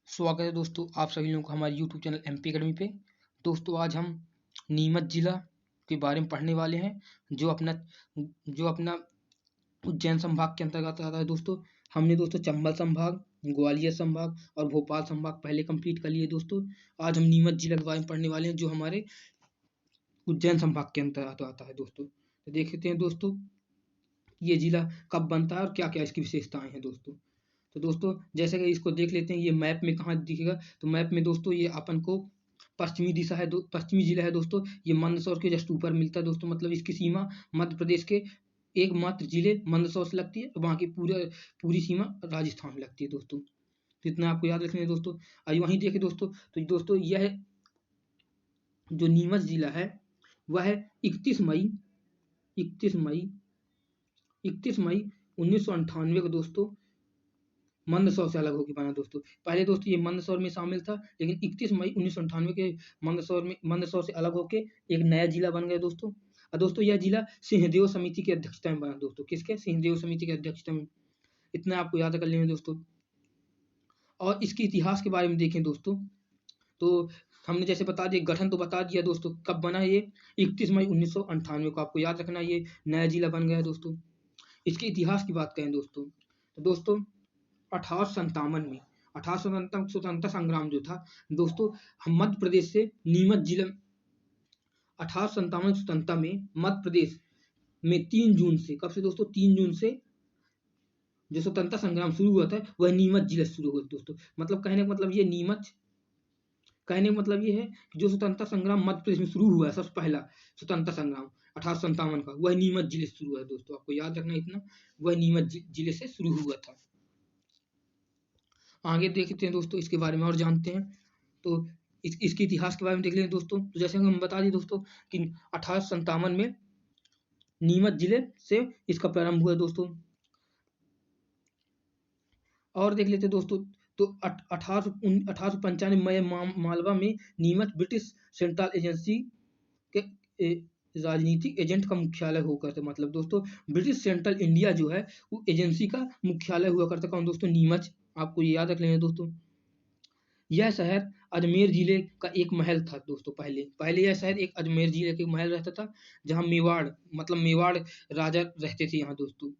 स्वागत है दोस्तों आप सभी लोगों का हमारे यूट्यूब चैनल एमपी अकेडमी पे। दोस्तों आज हम नीमच जिला के बारे में पढ़ने वाले हैं जो अपना उज्जैन संभाग के अंतर्गत आता है। दोस्तों हमने चंबल संभाग, ग्वालियर संभाग और भोपाल संभाग पहले कंप्लीट कर लिए। दोस्तों आज हम नीमच जिला के बारे में पढ़ने वाले हैं जो हमारे उज्जैन संभाग के अंतर्गत आता है। दोस्तों तो देखते हैं दोस्तों ये जिला कब बनता है और क्या क्या इसकी विशेषताएं हैं। दोस्तों जैसे कि इसको देख लेते हैं, ये मैप में कहाँ दिखेगा। तो मैप में दोस्तों ये अपन को पश्चिमी दिशा है, पश्चिमी जिला है दोस्तों। ये मंदसौर के जस्ट ऊपर मिलता है दोस्तों, मतलब इसकी सीमा मध्य प्रदेश के एकमात्र जिले मंदसौर से लगती है, वहाँ की पूरी सीमा राजस्थान में लगती है दोस्तों। तो इतना आपको याद रखना है दोस्तों। आइए वहीं देखें दोस्तों, तो दोस्तों यह जो नीमच जिला है वह 31 मई 1998 को दोस्तों मंदसौर से अलग होकर बना। दोस्तों पहले दोस्तों ये मंदसौर में शामिल था, लेकिन 31 मई 1998 के मंदसौर से अलग होकर एक नया जिला बन गया दोस्तों। और दोस्तों यह जिला सिंहदेव समिति की अध्यक्षता में बना दोस्तों। किसके? सिंहदेव समिति की अध्यक्षता में। इतना आपको याद कर लेंगे दोस्तों। और इसके इतिहास के बारे में देखें दोस्तों, तो हमने जैसे बता दिया, गठन तो बता दिया दोस्तों, कब बना ये 31 मई 1998 को। आपको याद रखना ये नया जिला बन गया दोस्तों। इसके इतिहास की बात करें दोस्तों, तो दोस्तों 1857 में 1857 स्वतंत्रता संग्राम जो था दोस्तों, हम मध्य प्रदेश से नीमच जिला 1857 स्वतंत्रता में मध्य प्रदेश में 3 जून से, कब से दोस्तों? 3 जून से जो स्वतंत्रता संग्राम शुरू हुआ था वह नीमच जिले से शुरू हुआ दोस्तों। मतलब कहने का मतलब ये है कि जो स्वतंत्रता संग्राम मध्य प्रदेश में शुरू हुआ है, सबसे पहला स्वतंत्रता संग्राम 1857 का, वह नीमच जिले से शुरू हुआ है दोस्तों। आपको याद रखना इतना, वह नीमच जिले से शुरू हुआ था। आगे देखते हैं दोस्तों, इसके बारे में और जानते हैं। तो इसके इतिहास के बारे में देख लें दोस्तों। तो जैसे हम बता दें दोस्तों कि 1857 में नीमच जिले से इसका प्रारंभ हुआ दोस्तों। और देख लेते दोस्तों, तो 1895 में मालवा में नीमच ब्रिटिश सेंट्रल एजेंसी के राजनीतिक एजेंट का मुख्यालय हुआ करता। मतलब दोस्तों ब्रिटिश सेंट्रल इंडिया जो है वो एजेंसी का मुख्यालय हुआ करता। कौन दोस्तों? नीमच। आपको ये याद रख लेना दोस्तों। यह शहर अजमेर जिले का एक महल था दोस्तों। पहले यह शहर एक अजमेर जिले के महल रहता था, जहां मेवाड़ राजा रहते थे यहाँ दोस्तों।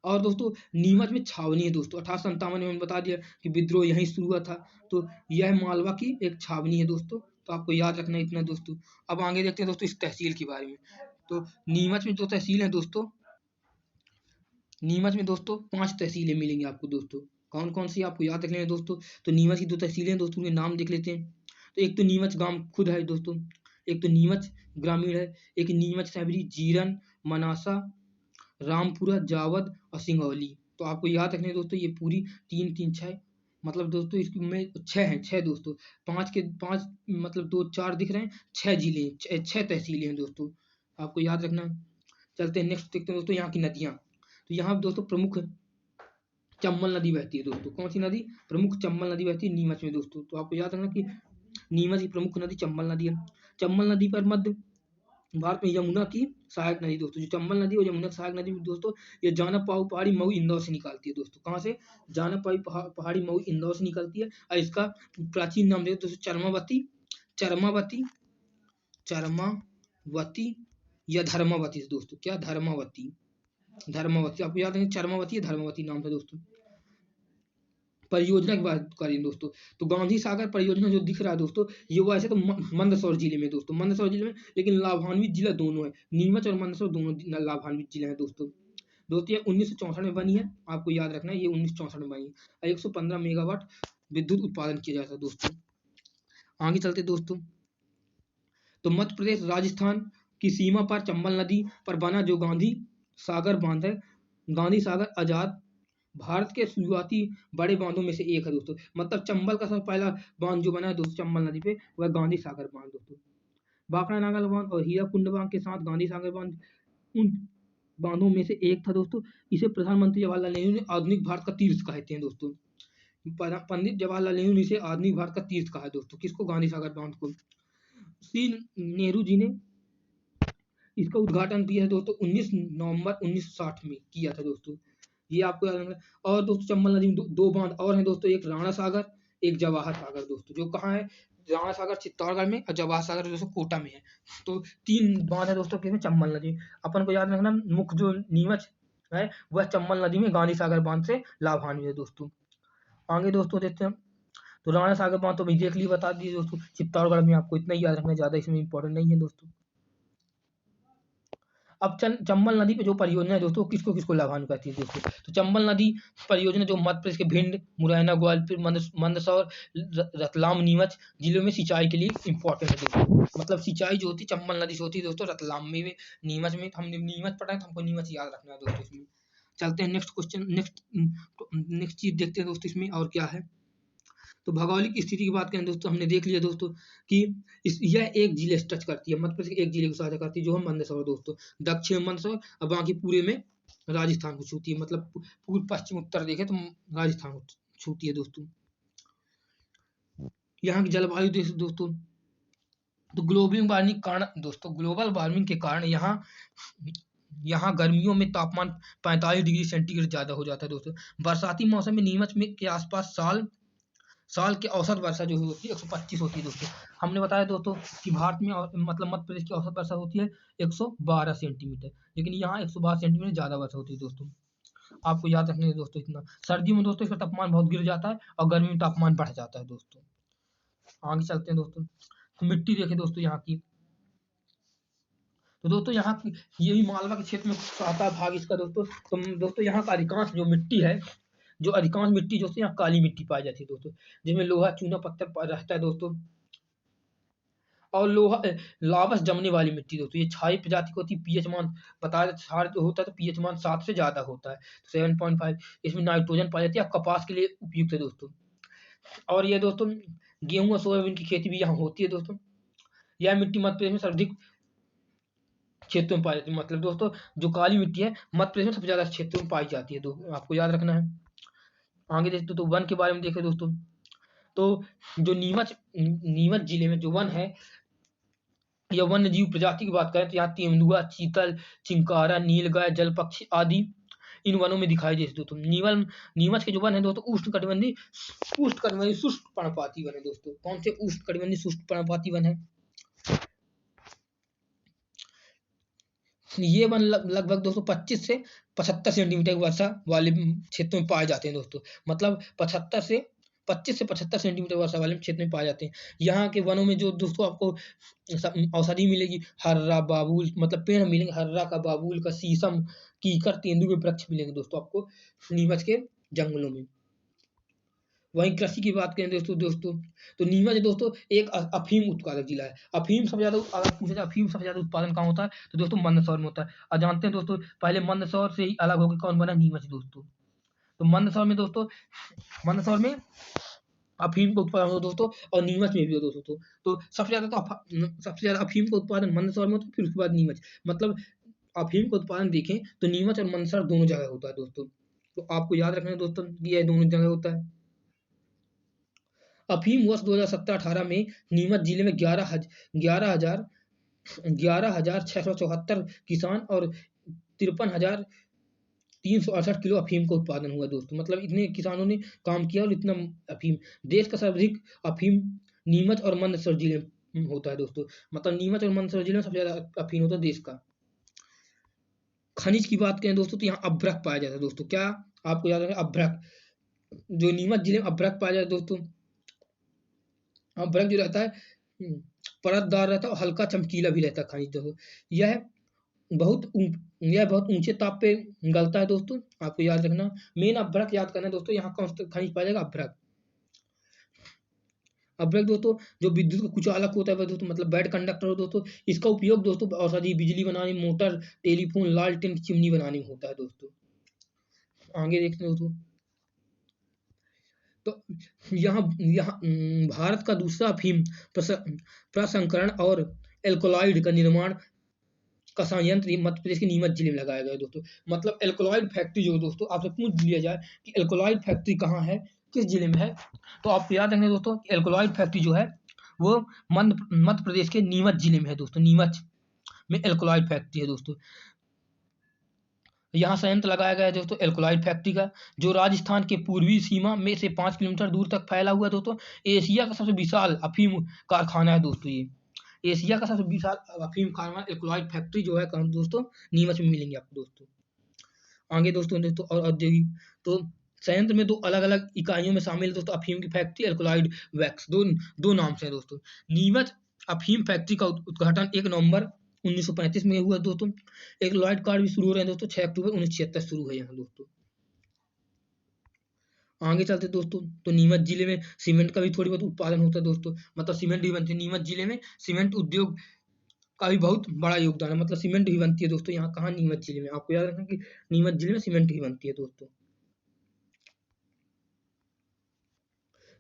और दोस्तों नीमच में छावनी है दोस्तों। 1857 में मैंने बता दिया कि विद्रोह यहीं शुरू हुआ था, तो यह मालवा की एक छावनी है दोस्तों। तो आपको याद रखना इतना दोस्तों। अब आगे देखते हैं दोस्तों इस तहसील के बारे में। तो नीमच में जो तहसील है दोस्तों, नीमच में दोस्तों 5 तहसीलें मिलेंगी आपको दोस्तों। कौन कौन सी आपको याद रख लेना दोस्तों। तो नीमच की 2 तहसीलें हैं दोस्तों, उनके नाम देख लेते हैं। तो एक तो नीमच गांव खुद है दोस्तों, एक तो नीमच ग्रामीण है, एक नीमच शहरी, जीरन, मनासा, रामपुरा, जावद और सिंगौली। तो आपको याद रखना है दोस्तों, ये पूरी 3 3 6, मतलब दोस्तों इसमें 6 हैं, 6 दोस्तों। 5 के 5 मतलब 2 4 दिख रहे हैं, 6 जिले, 6 तहसीलें हैं दोस्तों। आपको याद रखना है। चलते हैं नेक्स्ट देखते हैं दोस्तों यहाँ की नदियाँ। तो यहाँ दोस्तों प्रमुख चंबल नदी बहती है दोस्तों। कौन सी नदी? प्रमुख चंबल नदी बहती है नीमच में दोस्तों। तो आपको याद रखना कि नीमच की प्रमुख नदी चंबल नदी है। चंबल नदी पर मध्य भारत में यमुना की सहायक नदी दोस्तों। जो चंबल नदी और यमुना की सहायक नदी दोस्तों, ये जानापाऊ पहाड़ी मऊ इंदौर से निकलती है दोस्तों। कहाँ से? जानापाऊ पहाड़ी मऊ इंदौर से निकलती है। और इसका प्राचीन नाम देखो दोस्तों, चरमावती या धर्मावती दोस्तों। क्या? धर्मावती। आपको याद है चरमावती या धर्मावती नाम था दोस्तों। परियोजना की बात करें दोस्तों, तो गांधी सागर परियोजना जो दिख रहा है दोस्तों, ये वैसे तो मंदसौर जिले में दोस्तों, मंदसौर जिले में, लेकिन लाभान्वित जिला दोनों है। नीमच और मंदसौर दोनों लाभान्वित जिले हैं दोस्तों। ये 1964 में बनी है। आपको याद रखना है ये 1964 में बनी है। 115 मेगावाट विद्युत उत्पादन किया जाता है दोस्तों। आगे चलते दोस्तों, तो मध्य प्रदेश राजस्थान की सीमा पर चंबल नदी पर बना जो गांधी सागर बांध है, गांधी सागर आजाद भारत के शुरुआती बड़े बांधों में से एक है दोस्तों। मतलब चंबल का सबसे पहला बांध जो बना है दोस्तों चंबल नदी पे, वह गांधी सागर बांध दोस्तों। बांकड़ा नागल बांध और हीराकुंड बांध के साथ गांधी सागर बांध उन बांधों में से एक था दोस्तों। इसे प्रधानमंत्री जवाहरलाल नेहरू ने आधुनिक भारत का तीर्थ कहते हैं दोस्तों। पंडित जवाहरलाल नेहरू ने इसे आधुनिक भारत का तीर्थ कहा है दोस्तों। किसको? गांधी सागर बांध को। श्री नेहरू जी ने इसका उद्घाटन किया है दोस्तों 19 नवंबर 1960 में किया था दोस्तों। ये आपको याद रखना है। और दोस्तों चंबल नदी में दो बांध और हैं दोस्तों, एक राणा सागर, एक जवाहर सागर दोस्तों, जो कहाँ है, राणा सागर चित्तौड़गढ़ में और जवाहर सागर दोस्तों कोटा में है। तो 3 बांध है दोस्तों किसमें, चंबल नदी। अपन को याद रखना मुख्य जो नीमच है वह चंबल नदी में गांधी सागर बांध से लाभान्वित है दोस्तों। आगे दोस्तों देखते हैं, तो राणा सागर बांध तो भाई देख लिए, बता दिए दोस्तों। चित्तौड़गढ़ में आपको इतना ही याद रखना, ज्यादा इसमें इंपॉर्टेंट नहीं है दोस्तों। अब चंबल नदी पे जो परियोजना है दोस्तों, किसको किसको लाभान्वित करती है दोस्तों। तो चंबल नदी परियोजना जो मध्य प्रदेश के भिंड, मुरैना, ग्वालियर, मंदसौर, रतलाम, नीमच जिलों में सिंचाई के लिए इंपॉर्टेंट है दोस्तों। मतलब सिंचाई जो होती है चंबल नदी से होती है दोस्तों, रतलाम में, नीमच में। हमने नीमच पढ़ा है तो हमको नीमच याद रखना है दोस्तों इसमें। चलते हैं नेक्स्ट क्वेश्चन, नेक्स्ट चीज देखते हैं दोस्तों इसमें और क्या है। तो भौगोलिक स्थिति की बात करें दोस्तों, हमने देख लिया दोस्तों कि यह एक जिले से टच करती है, मध्य प्रदेश के एक जिले को साझा करती है जो है मंदसौर दोस्तों। दक्षिण में मंदसौर और बाकी पूरे में राजस्थान को छूती है। मतलब पूर्व पश्चिम उत्तर देखे तो राजस्थान को छूती है दोस्तों। यहाँ की जलवायु दोस्तों, तो ग्लोबल वार्मिंग कारण दोस्तों, ग्लोबल वार्मिंग के कारण यहाँ गर्मियों में तापमान 45 डिग्री सेंटीग्रेड ज्यादा हो जाता है दोस्तों। बरसाती मौसम में नीमच में के आसपास साल की औसत वर्षा जो होती है 125 होती है दोस्तों। हमने बताया दोस्तों कि भारत में मतलब मध्य प्रदेश की औसत वर्षा होती है 112 सेंटीमीटर, लेकिन यहाँ 112 सेंटीमीटर ज्यादा वर्षा होती है दोस्तों। आपको याद रखने दोस्तों इतना। सर्दियों में दोस्तों इसका तापमान बहुत गिर जाता है और गर्मी में तापमान बढ़ जाता है दोस्तों। आगे चलते हैं दोस्तों, तो मिट्टी देखे दोस्तों यहाँ की। तो दोस्तों यहाँ की यही मालवा के क्षेत्र में आता है भाग इसका दोस्तों। तो दोस्तों यहाँ का अधिकांश जो मिट्टी है, जो अधिकांश मिट्टी जो यहाँ काली मिट्टी पाई जाती है दोस्तों, जिसमें लोहा चूना पत्थर रहता है दोस्तों, और लोहा लावस जमने वाली मिट्टी दोस्तों। ये क्षारीय प्रजाति की होती है। पीएच मान बताया क्षार जो होता है तो पीएच मान 7 से ज्यादा होता है, 7.5। इसमें नाइट्रोजन पाई जाती है, कपास के लिए उपयुक्त है दोस्तों। और ये दोस्तों गेहूं और सोयाबीन की खेती भी यहाँ होती है दोस्तों। यह मिट्टी मध्य प्रदेश में सर्वाधिक क्षेत्रों में पाई जाती है। मतलब दोस्तों जो काली मिट्टी है मध्य प्रदेश में सबसे ज्यादा क्षेत्रों में पाई जाती है, आपको याद रखना है। आगे देखते तो वन के बारे में देखें दोस्तों, तो जो नीमच जिले में जो वन है, या वन्य जीव प्रजाति की बात करें तो यहाँ तेंदुआ, चीतल, चिंकारा, नीलगाय, जल पक्षी आदि इन वनों में दिखाई देते दोस्तों। नीमच के जो वन है दोस्तों उष्णकटिबंधीय शुष्क पर्णपाती वन है दोस्तों। कौन से उष्णकटिबंधीय शुष्क पर्णपाती वन है? ये वन लगभग दोस्तों 25 से 75 सेंटीमीटर की वर्षा वाले क्षेत्रों में पाए जाते हैं दोस्तों। मतलब 25 से 75 सेंटीमीटर वर्षा वाले क्षेत्र में पाए जाते हैं। यहाँ के वनों में जो दोस्तों आपको औषधि मिलेगी, हर्रा, बाबूल, मतलब पेड़ मिलेंगे, हर्रा का, बाबूल का, शीशम, कीकर, तेंदू के वृक्ष मिलेंगे दोस्तों आपको नीमच के जंगलों में। वहीं कृषि की बात करें दोस्तों तो नीमच दोस्तों एक अफीम उत्पादक जिला है। अफीम सबसे ज्यादा, अगर पूछा जाए अफीम सबसे ज्यादा उत्पादन कहाँ होता है तो दोस्तों मंदसौर में होता है। और जानते हैं दोस्तों पहले मंदसौर से ही अलग होकर कौन बना, नीमच दोस्तों। तो मंदसौर में अफीम का उत्पादन होता दोस्तों, और नीमच में भी हो दोस्तों। तो सबसे ज्यादा अफीम का उत्पादन मंदसौर में होता है, फिर उसके बाद नीमच। मतलब अफीम का उत्पादन देखें तो नीमच और मंदसौर दोनों जगह होता है दोस्तों। तो आपको याद रखना है दोस्तों कि यह दोनों जगह होता है। अफीम वर्ष 2017-18 में नीमच जिले में 11,674 किसान और 53,368 किलो अफीम का उत्पादन हुआ दोस्तों। मतलब इतने किसानों ने काम किया और इतना अफीम। देश का सर्वाधिक अफीम नीमच और मंदसौर जिले में होता है दोस्तों। मतलब नीमच और मंदसौर जिले में सबसे ज्यादा अफीम होता है देश का। खनिज की बात करें दोस्तों तो यहाँ अभ्रक पाया जाता है दोस्तों। क्या आपको याद रखना, अभ्रक, जो नीमच जिले में अभ्रक पाया जाता है दोस्तों। अभ्रक जो रहता है परतदार रहता है और हल्का चमकीला भी रहता है खनिज दोस्तों। यह बहुत ऊंचे ताप पे गलता है दोस्तों, आपको याद रखना। मेन अभ्रक याद करना है दोस्तों, यहाँ कौन सा खनिज पाया जाएगा, अभ्रक। अभ्रक दोस्तों जो विद्युत का कुचालक होता है दोस्तों, मतलब बैड कंडक्टर हो दोस्तों। इसका उपयोग दोस्तों औषधि, बिजली बनाने, मोटर, टेलीफोन, लालटेन, चिमनी बनाने में होता है दोस्तों। आगे देखते हैं दोस्तों, तो यहाँ भारत का दूसरा अफीम प्रसंस्करण और एल्कोलॉइड का निर्माण का संयंत्र मध्य प्रदेश के नीमच जिले में लगाया गया है दोस्तों। मतलब एल्कोलॉइड फैक्ट्री जो दोस्तों आपसे पूछ लिया जाए कि एल्कोलॉइड फैक्ट्री कहाँ है, किस जिले में है, तो आप याद रखेंगे दोस्तों एल्कोलॉइड फैक्ट्री जो है वो मध्य प्रदेश के नीमच जिले में है दोस्तों। नीमच में एल्कोलॉइड फैक्ट्री है दोस्तों। यहाँ संयंत्र लगाया गया है दोस्तों एल्कोलाइड फैक्ट्री का, जो राजस्थान के पूर्वी सीमा में से 5 किलोमीटर दूर तक फैला हुआ है दोस्तों। एशिया का सबसे विशाल अफीम कारखाना है दोस्तों ये। एशिया का सबसे विशाल अफीम कारखाना एल्कोलाइड फैक्ट्री जो है कहाँ दोस्तों, नीमच में मिलेंगे आपको दोस्तों। आगे दोस्तों और औद्योगिक तो संयंत्र में 2 अलग-अलग इकाइयों में शामिल है दोस्तों अफीम की फैक्ट्री, एल्कोलाइड वैक्स, 2 नाम से है दोस्तों। नीमच अफीम फैक्ट्री का उद्घाटन 1 नवंबर 1935 में हुआ दोस्तों। एल्कोलाइड कार्ड भी शुरू हो रहे हैं दोस्तों, 6 अक्टूबर 1976 शुरू है यहाँ दोस्तों। आगे चलते दोस्तों, तो नीमच जिले में सीमेंट का भी थोड़ी बहुत उत्पादन होता है दोस्तों, मतलब सीमेंट भी बनती है नीमच जिले में। सीमेंट उद्योग का भी बहुत बड़ा योगदान है, मतलब सीमेंट भी बनती है दोस्तों यहाँ कहाँ, नीमच जिले में। आपको याद रखना कि नीमच जिले में सीमेंट भी बनती है दोस्तों।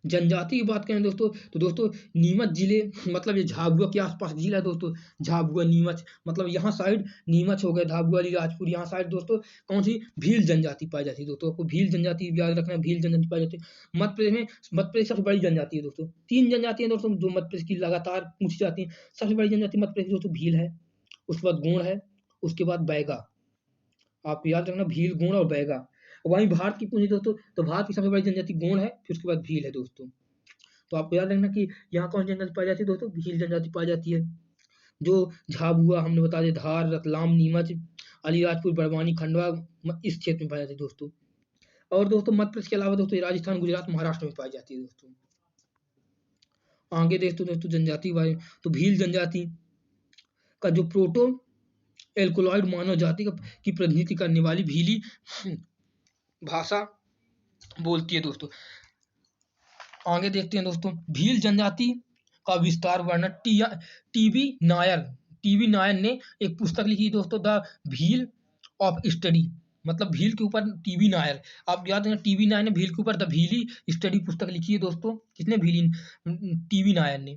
जनजाति की बात करें दोस्तों, तो दोस्तों नीमच जिले मतलब ये झाबुआ के आसपास जिला है दोस्तों। झाबुआ नीमच मतलब यहाँ साइड नीमच हो गया, झाबुआ अलीराजपुर, यहाँ साइड दोस्तों कौन सी भील जनजाति पाई जाती है दोस्तों। आपको भील जनजाति याद रखना है, भील जनजाति पाई जाती है मध्य प्रदेश में। मध्य प्रदेश सबसे बड़ी जनजाति है दोस्तों। 3 जनजाति है दोस्तों जो मध्य प्रदेश की लगातार पूछी जाती है। सबसे बड़ी जनजाति मध्य प्रदेश दोस्तों भील है, उसके बाद गोंड है, उसके बाद बैगा। आप याद रखना भील, गोंड और बैगा। वहीं भारत की पूछी दोस्तों, तो भारत की सबसे बड़ी जनजाति गोंड है, फिर उसके बाद भील है दोस्तों। तो आपको याद रखना कि यहाँ कौन सी जनजाति पाई जाती है दोस्तों, भील जनजाति पाई जाती है। जो झाबुआ हमने बता दिया, धार, रतलाम, नीमच, अलीराजपुर, बड़वानी, खंडवा इस क्षेत्र में पाई जाती है दोस्तों। और दोस्तों मध्य प्रदेश के अलावा दोस्तों राजस्थान, गुजरात, महाराष्ट्र में पाई जाती है दोस्तों। आगे देखते दोस्तों जनजाति बारे, तो भील जनजाति का जो प्रोटो एल्कोलॉइड मानव जाति की प्रतिनिधि करने वाली भीली भाषा बोलती है दोस्तों। आगे देखते हैं दोस्तों, भील जनजाति का विस्तार वर्णन टीबी नायर ने एक पुस्तक लिखी दोस्तों, द भील ऑफ स्टडी, मतलब भील के ऊपर टीबी नायर। आप याद रखना टीबी नायर ने भील के ऊपर द भीली स्टडी पुस्तक लिखी है दोस्तों। किसने, भीली, टीबी नायर ने।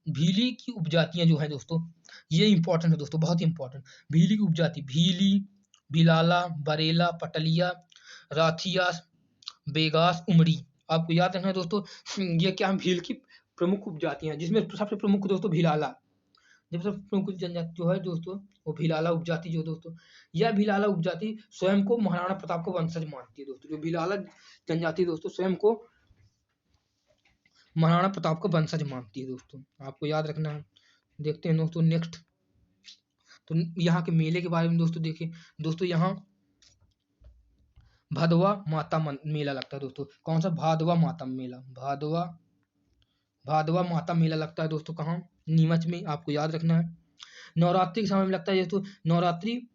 भीली की उपजातियां जो है दोस्तों, ये इंपॉर्टेंट है दोस्तों, बहुत इंपॉर्टेंट। भीली की उपजाति भीली, बिलाला, बरेला, पटलिया, राथियास, बेगास, उमड़ी। आपको याद रखना है दोस्तों, ये क्या भील की प्रमुख उपजातियां हैं, जिसमें सबसे प्रमुख दोस्तों भिलाला। जब सबसे प्रमुख जनजाति जो है दोस्तों वो भिलाला उपजाति जो दोस्तों, यह भिलाला उपजाति स्वयं को महाराणा प्रताप को वंशज मानती है दोस्तों। जो भिलाला जनजाति दोस्तों स्वयं को महाराणा प्रताप को वंशज मानती है दोस्तों, आपको याद रखना है। देखते हैं दोस्तों नेक्स्ट, तो यहाँ के मेले के बारे में दोस्तों देखें दोस्तों। यहाँ भादवा माता मेला लगता है दोस्तों। कौन सा, भादवा माता मेला, भादवा माता मेला लगता है दोस्तों कहाँ, नीमच में। आपको याद रखना है। नवरात्रि के समय में लगता है दोस्तों। नवरात्रि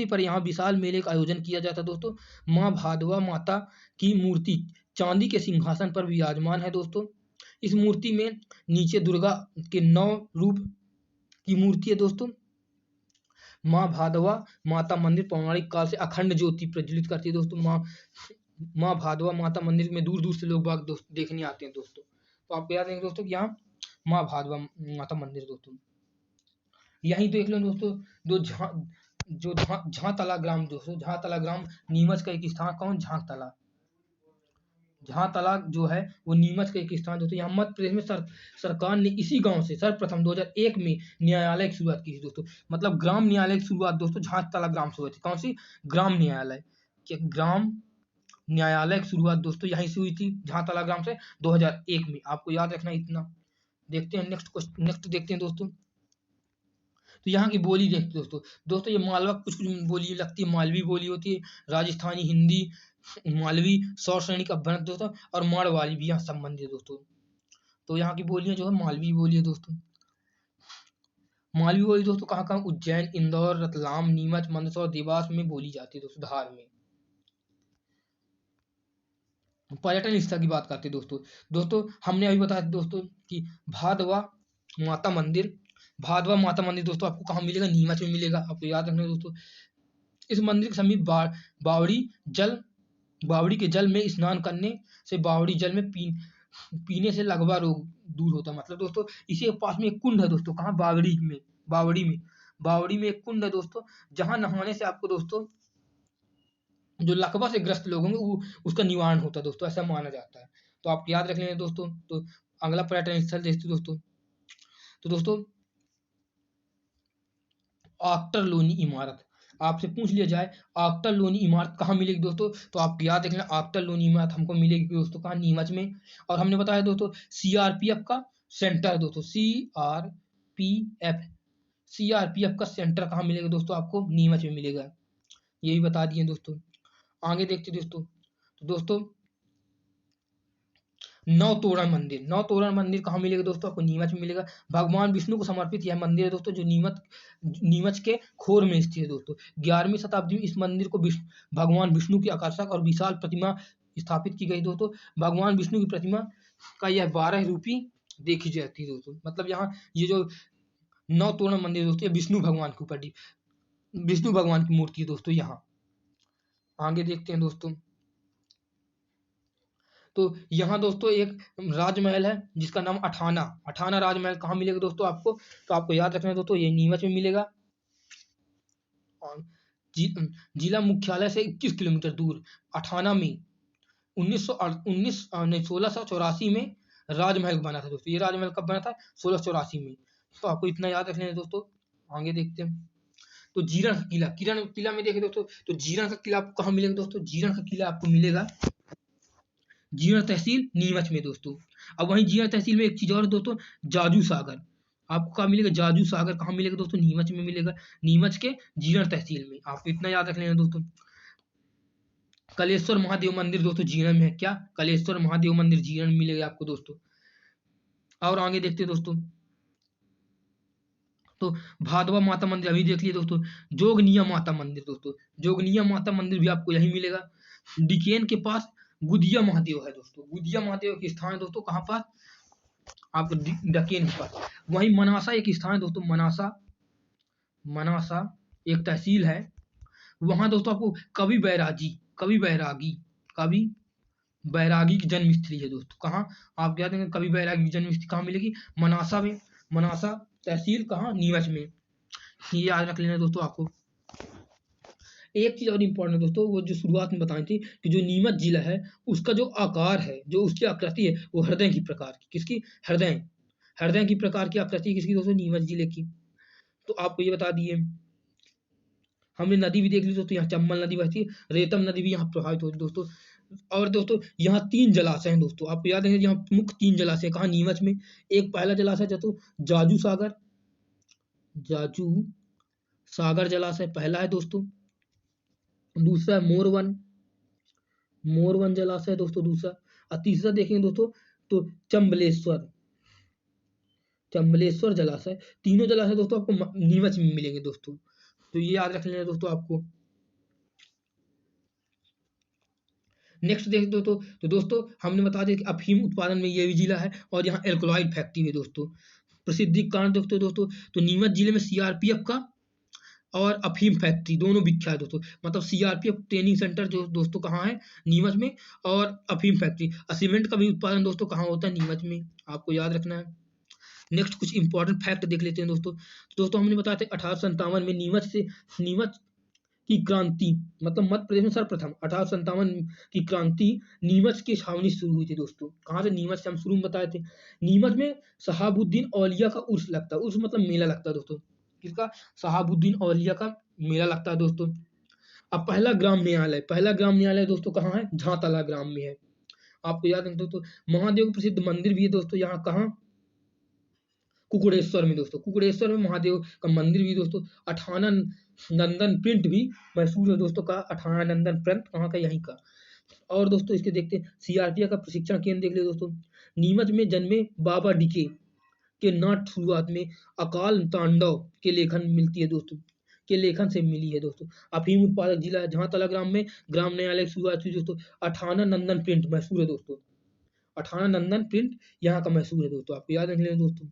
पर यहाँ विशाल मेले का आयोजन किया जाता है दोस्तों। माँ भादवा माता की मूर्ति चांदी के सिंहासन पर विराजमान है दोस्तों। इस मूर्ति में नीचे दुर्गा के 9 रूप की मूर्ति है दोस्तों। माँ भादवा माता मंदिर पौराणिक काल से अखंड ज्योति प्रज्वलित करती है दोस्तों। माँ भादवा माता मंदिर में दूर दूर से लोग बाग देखने आते हैं दोस्तों। तो आपको याद है दोस्तों कि यहाँ माँ भादवा माता मंदिर दोस्तों। यहीं देख लो दोस्तों, जो झांतला ग्राम दोस्तों, झांतला ग्राम नीमच का एक स्थान, कौन, झांतला जो है वो नीमच का एक स्थान दोस्तों। यहाँ मध्य प्रदेश में सरकार ने इसी गांव से सर्वप्रथम 2001 में न्यायालय की शुरुआत की थी दोस्तों। मतलब ग्राम न्यायालय की शुरुआत दोस्तों झांतला ग्राम से हुई थी। कौन सी, ग्राम न्यायालय, ग्राम न्यायालय की शुरुआत दोस्तों यहीं से हुई थी, झांतला ग्राम से 2001 में। आपको याद रखना इतना। देखते हैं नेक्स्ट देखते हैं दोस्तों, तो यहाँ की बोली देखते हैं दोस्तों ये मालवा कुछ बोली लगती है, मालवी बोली होती है, राजस्थानी, हिंदी, मालवी, सौ श्रेणिक अपभ्रंश दोस्तों, और मारवाड़ी भी यहाँ संबंधित है दोस्तों। तो यहाँ की बोलियां जो है मालवी बोली है दोस्तों। मालवी बोली दोस्तों कहाँ कहाँ, उज्जैन, इंदौर, रतलाम, नीमच, मंदसौर, देवास में बोली जाती है दोस्तों, धार में। पर्यटन स्थल की बात करते हैं दोस्तों हमने अभी बताया दोस्तों कि भादवा माता मंदिर दोस्तों आपको कहाँ मिलेगा, नीमच में मिलेगा। आपको याद रखना दोस्तों। इस मंदिर के समीप बावड़ी के जल में स्नान करने से बावड़ी जल में पीने से लगवा रोग दूर होता है। मतलब दोस्तों इसी के पास में एक कुंड है दोस्तों, कहाँ, बावड़ी में एक कुंड है दोस्तों, जहां नहाने से आपको दोस्तों जो लकवा से ग्रस्त लोग होंगे वो उसका निवारण होता है दोस्तों, ऐसा माना जाता है। तो आप याद रख लेंगे दोस्तों। तो अगला पर्यटन स्थल देखते दोस्तों, तो दोस्तों आक्टर लोनी इमारत। आपसे पूछ लिया जाए आक्टर लोनी इमारत कहाँ मिलेगी दोस्तों, तो आप याद रखना आक्टर लोनी इमारत हमको मिलेगी दोस्तों कहाँ, नीमच में। और हमने बताया दोस्तों सीआरपीएफ का सेंटर है दोस्तों, सीआरपीएफ का सेंटर कहाँ मिलेगा दोस्तों, आपको नीमच में मिलेगा। ये भी बता दिए दोस्तों। आगे देखते दोस्तों, तो दोस्तों नवतोरण मंदिर, नवतोरण मंदिर कहाँ मिलेगा दोस्तों, आपको नीमच में मिलेगा। भगवान विष्णु को समर्पित यह मंदिर है दोस्तों, जो नीमच के खोर में स्थित है दोस्तों। 11वीं शताब्दी में इस मंदिर को भगवान विष्णु की आकर्षक और विशाल प्रतिमा स्थापित की गई दोस्तों। भगवान विष्णु की प्रतिमा का यह 12 रूपी देखी जाती है दोस्तों। मतलब यहाँ ये जो नवतोरण मंदिर दोस्तों, विष्णु भगवान के ऊपर विष्णु भगवान की मूर्ति है दोस्तों यहाँ। आगे देखते हैं दोस्तों, तो यहाँ दोस्तों एक राजमहल है जिसका नाम अठाना राजमहल कहाँ मिलेगा दोस्तों आपको, तो आपको याद रखना है दोस्तों ये नीमच में मिलेगा। और जिला मुख्यालय से 21 किलोमीटर दूर अठाना में 1684 में राजमहल बना था दोस्तों। ये राजमहल कब बना था, 1684 में। तो आपको इतना याद रखना है दोस्तों। आगे देखते हैं, तो जीरण का किला, किला में देखें दोस्तों, तो जीरण का किला आपको कहाँ मिलेगा दोस्तों, जीरण का किला आपको मिलेगा जीरण तहसील नीमच में दोस्तों। अब वहीं जीरण तहसील में एक चीज और दोस्तों, जाजू सागर आपको कहाँ मिलेगा, जाजू सागर कहाँ मिलेगा दोस्तों, नीमच में मिलेगा, नीमच के जीरण तहसील में। आपको इतना याद रख लेना दोस्तों। कलेश्वर महादेव मंदिर दोस्तों जीरण में है, क्या, कलेश्वर महादेव मंदिर जीरण में मिलेगा आपको दोस्तों। और आगे देखते हैं दोस्तों, तो भादवा माता मंदिर अभी देख लिए दोस्तों। जोगनिया माता मंदिर दोस्तों, जोगनिया माता मंदिर भी आपको यही मिलेगा। डिकेन के पास गुदिया महादेव है दोस्तों, गुदिया महादेव के स्थान है दोस्तों कहाँ पास, आपको डकेन के पास। वहीं मनासा एक स्थान है दोस्तों, मनासा एक तहसील है। वहां दोस्तों आपको कवि बैरागी की जन्म स्थली है दोस्तों। कहाँ, आप याद रखेंगे कवि बैरागी की जन्म स्थली कहाँ मिलेगी, मनासा में, मनासा तहसील कहाँ, नीमच में। ये याद रख लेना दोस्तों आपको। एक चीज और इम्पोर्टेंट दोस्तों, वो जो शुरुआत में बताई थी कि जो नीमच जिला है उसका जो आकार है, जो उसकी आकृति है, वो हृदय की प्रकार की, किसकी, हृदय की प्रकार की आकृति किसकी दोस्तों, नीमच जिले की। तो आपको ये बता दिए। हमने नदी भी देख ली दोस्तों, यहाँ चंबल नदी बहती है, रेतम नदी भी यहाँ प्रभावित होती है दोस्तों। और दोस्तों यहाँ 3 जलाशय हैं दोस्तों, आपको याद है यहाँ मुख्य 3 जलाशय कहाँ, नीमच में। एक पहला जलाशय दोस्तों जाजू सागर जलाशय पहला है दोस्तों। दूसरा है मोरवन जलाशय दोस्तों दूसरा। और तीसरा देखेंगे दोस्तों तो चंबलेश्वर जलाशय। तीनों जलाशय दोस्तों आपको नीमच में मिलेंगे दोस्तों, तो ये याद रख लेना दोस्तों आपको। नेक्स्ट देख दोस्तों, तो दोस्तों हमने बता दिया कि अफीम उत्पादन में ये भी जिला है, और यहाँ एल्कोलॉइड फैक्ट्री है दोस्तों। प्रसिद्धि कारण दोस्तों तो नीमच जिले में सीआरपीएफ का और अफीम फैक्ट्री दोनों विख्यात दोस्तों। मतलब सीआरपीएफ ट्रेनिंग सेंटर जो दोस्तों कहाँ है, नीमच में, और अफीम फैक्ट्री। सीमेंट का भी उत्पादन दोस्तों कहाँ होता है, नीमच में, आपको याद रखना है। नेक्स्ट कुछ इंपॉर्टेंट फैक्ट देख लेते हैं दोस्तों हमने बताया था 1857 में नीमच की क्रांति, मतलब मध्य प्रदेश में सर्वप्रथम 1857 की क्रांति नीमच की छावनी शुरू हुई थी दोस्तों। कहाँ से, नीमच से हम शुरू में बताए थे। नीमच में शहाबुद्दीन औलिया का उर्स लगता है, उर्स मतलब मेला लगता है दोस्तों, किसका, शहाबुद्दीन औलिया का मेला लगता है दोस्तों। अब पहला ग्राम न्यायालय दोस्तों कहाँ है, झांतला ग्राम में है। आपको याद है दोस्तों। महादेव का प्रसिद्ध मंदिर भी है दोस्तों यहाँ, कहाँ, कुकुड़ेश्वर में दोस्तों, कुकुड़ेश्वर में महादेव का मंदिर भी दोस्तों। अठाना नंदन प्रिंट भी मशहूर है दोस्तों का, अठाना नंदन प्रिंट कहाँ का, यहीं का। और दोस्तों इसके देखते हैं सीआरपीएफ का प्रशिक्षण केंद्र देख ले दोस्तों। नीमच में जन्मे बाबा डीके के नाट शुरुआत में अकाल तांडव के लेखन मिलती है दोस्तों, के लेखन से मिली है दोस्तों। अफीम उत्पादक जिला है, जहाँ तला ग्राम में ग्राम न्यायालय की शुरुआत हुई दोस्तों। अठाना नंदन प्रिंट मशहूर है दोस्तों, अठाना नंदन प्रिंट यहाँ का मशहूर है दोस्तों, आपको याद रख लेना दोस्तों।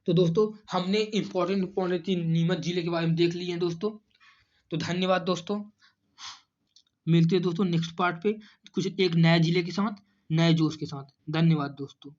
तो दोस्तों हमने इंपॉर्टेंट नीमच जिले के बारे में देख लिए हैं दोस्तों। तो धन्यवाद दोस्तों, मिलते हैं दोस्तों नेक्स्ट पार्ट पे कुछ एक नए जिले के साथ, नए जोश के साथ। धन्यवाद दोस्तों।